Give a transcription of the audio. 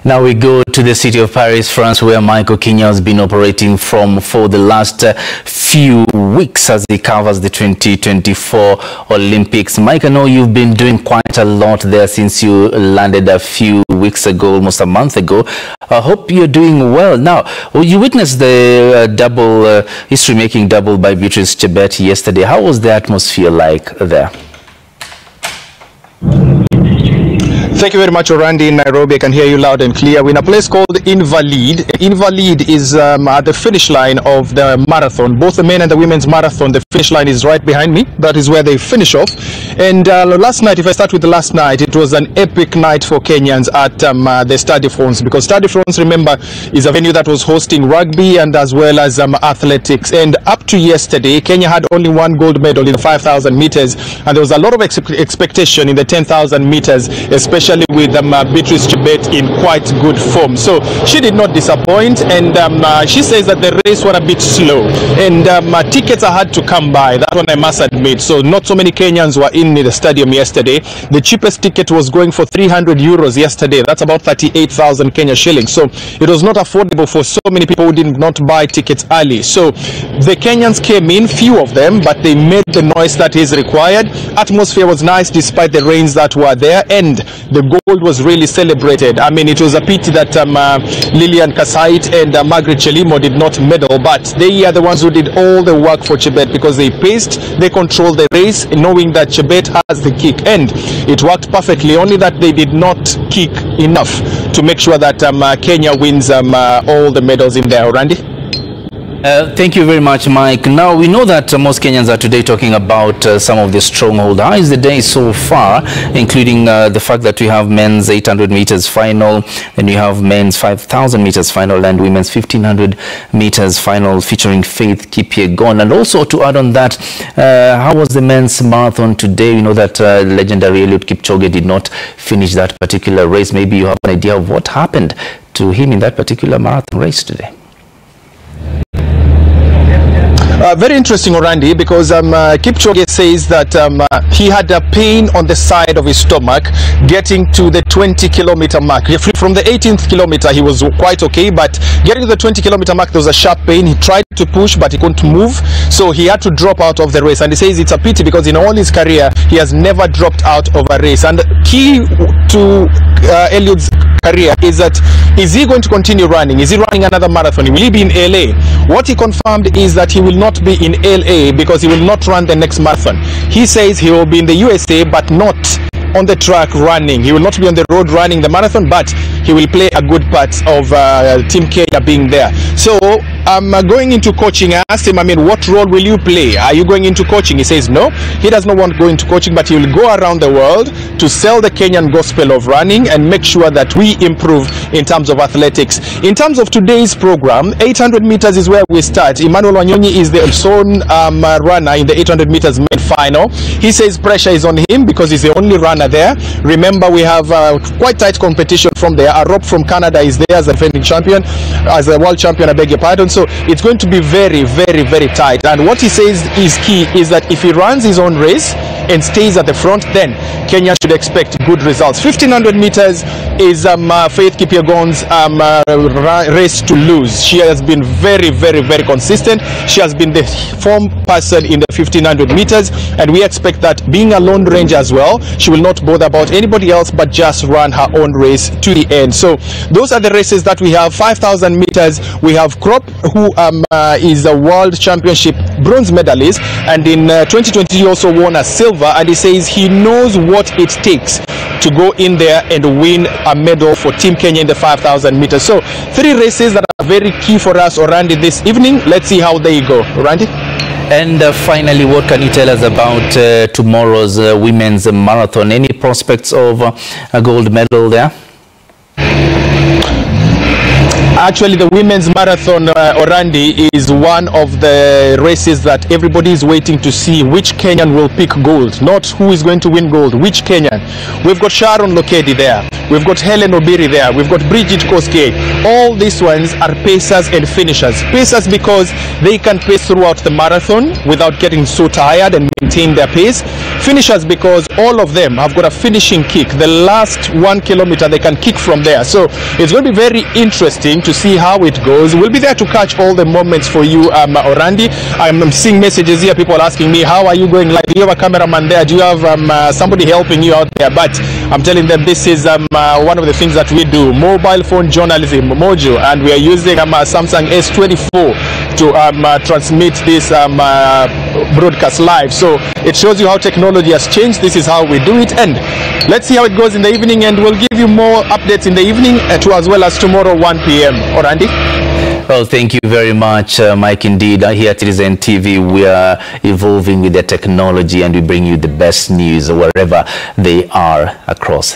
Now we go to the city of Paris, France, where Michael Kenya has been operating from for the last few weeks as he covers the 2024 Olympics. Mike, I know you've been doing quite a lot there since you landed a few weeks ago, almost a month ago. I hope you're doing well. Now, you witnessed the history-making double by Beatrice Chebet yesterday. How was the atmosphere like there? Thank you very much, Orandi, in Nairobi. I can hear you loud and clear. We're in a place called Invalid. Invalid is at the finish line of the marathon. Both the men and the women's marathon, the finish line is right behind me. That is where they finish off. And last night, if I start with the last night, it was an epic night for Kenyans at the Stade de France, because Stade de France, remember, is a venue that was hosting rugby and as well as athletics. And up to yesterday, Kenya had only one gold medal in the 5,000 meters, and there was a lot of expectation in the 10,000 meters, especially with Beatrice Chebet in quite good form. So she did not disappoint, and she says that the race was a bit slow, and tickets are hard to come by. That one I must admit. So not so many Kenyans were in the stadium yesterday. The cheapest ticket was going for 300 euros yesterday. That's about 38,000 Kenya shillings. So it was not affordable for so many people who did not buy tickets early. So the Kenyans came in, few of them, but they made the noise that is required. Atmosphere was nice despite the rains that were there, and the gold was really celebrated. I mean, it was a pity that Lilian Kasait and Margaret Chelimo did not medal, but they are the ones who did all the work for Chebet, because they paced, they controlled the race, knowing that Chebet has the kick, and it worked perfectly, only that they did not kick enough to make sure that Kenya wins all the medals in there. Randy? Thank you very much, Mike. Now, we know that most Kenyans are today talking about some of the stronghold. How is the day so far, including the fact that we have men's 800 meters final, and we have men's 5,000 meters final, and women's 1,500 meters final featuring Faith Kipchoge. And also, to add on that, how was the men's marathon today? We know that legendary Eliud Kipchoge did not finish that particular race. Maybe you have an idea of what happened to him in that particular marathon race today. Very interesting, Orandi, because Kipchoge says that he had a pain on the side of his stomach getting to the 20-kilometer mark. From the 18th kilometer, he was quite okay, but getting to the 20-kilometer mark, there was a sharp pain. He tried to push, but he couldn't move, so he had to drop out of the race. And he says it's a pity, because in all his career, he has never dropped out of a race. And key to Eliud's career is that, is he going to continue running? Is he running another marathon? Will he be in LA? What he confirmed is that he will not be in LA, because he will not run the next marathon. He says he will be in the USA, but not on the track running. He will not be on the road running the marathon, but he will play a good part of Team Kenya being there. So I'm going into coaching. I asked him, I mean, what role will you play? Are you going into coaching? He says no, he does not want to go into coaching, but he will go around the world to sell the Kenyan gospel of running and make sure that we improve in terms of athletics. In terms of today's program, 800 meters is where we start. Emmanuel Wanyonyi is the sole runner in the 800 meters mid final. He says pressure is on him because he's the only runner there. Remember, we have quite tight competition from there. Arop from Canada is there as a defending champion, as a world champion, I beg your pardon. So it's going to be very, very, very tight. And what he says is key is that if he runs his own race and stays at the front, then Kenya should expect good results. 1,500 meters is Faith Kipchoge's race to lose. She has been very, very, very consistent. She has been the form person in the 1,500 meters, and we expect that, being a lone ranger as well, she will not bother about anybody else but just run her own race to the end. So those are the races that we have. 5,000 meters, we have Krop, who is a world championship bronze medalist, and in 2020 he also won a silver, and he says he knows what it takes to go in there and win a medal for Team Kenya in the 5,000 meters. So 3 races that are very key for us, Orandi, this evening. Let's see how they go. Orandi? And finally, what can you tell us about tomorrow's women's marathon? Any prospects of a gold medal there? Actually, the women's marathon, Orandi, is one of the races that everybody is waiting to see which Kenyan will pick gold. Not who is going to win gold, which Kenyan. We've got Sharon Lokedi there. we've got Helen Obiri there, we've got Bridget Koskei. All these ones are pacers and finishers. Pacers because they can pace throughout the marathon without getting so tired and maintain their pace. Finishers because all of them have got a finishing kick. The last 1 kilometer they can kick from there. So it's going to be very interesting to see how it goes. We'll be there to catch all the moments for you, Orandi. I'm seeing messages here, people asking me, how are you going live? Do you have a cameraman there? Do you have somebody helping you out there? But I'm telling them this is one of the things that we do, mobile phone journalism, Mojo, and we are using Samsung S24 to transmit this broadcast live. So it shows you how technology has changed. This is how we do it, and let's see how it goes in the evening, and we'll give you more updates in the evening as well as tomorrow 1 p.m. Orandi? Well, thank you very much, Mike. Indeed, here at Citizen TV, we are evolving with the technology, and we bring you the best news wherever they are across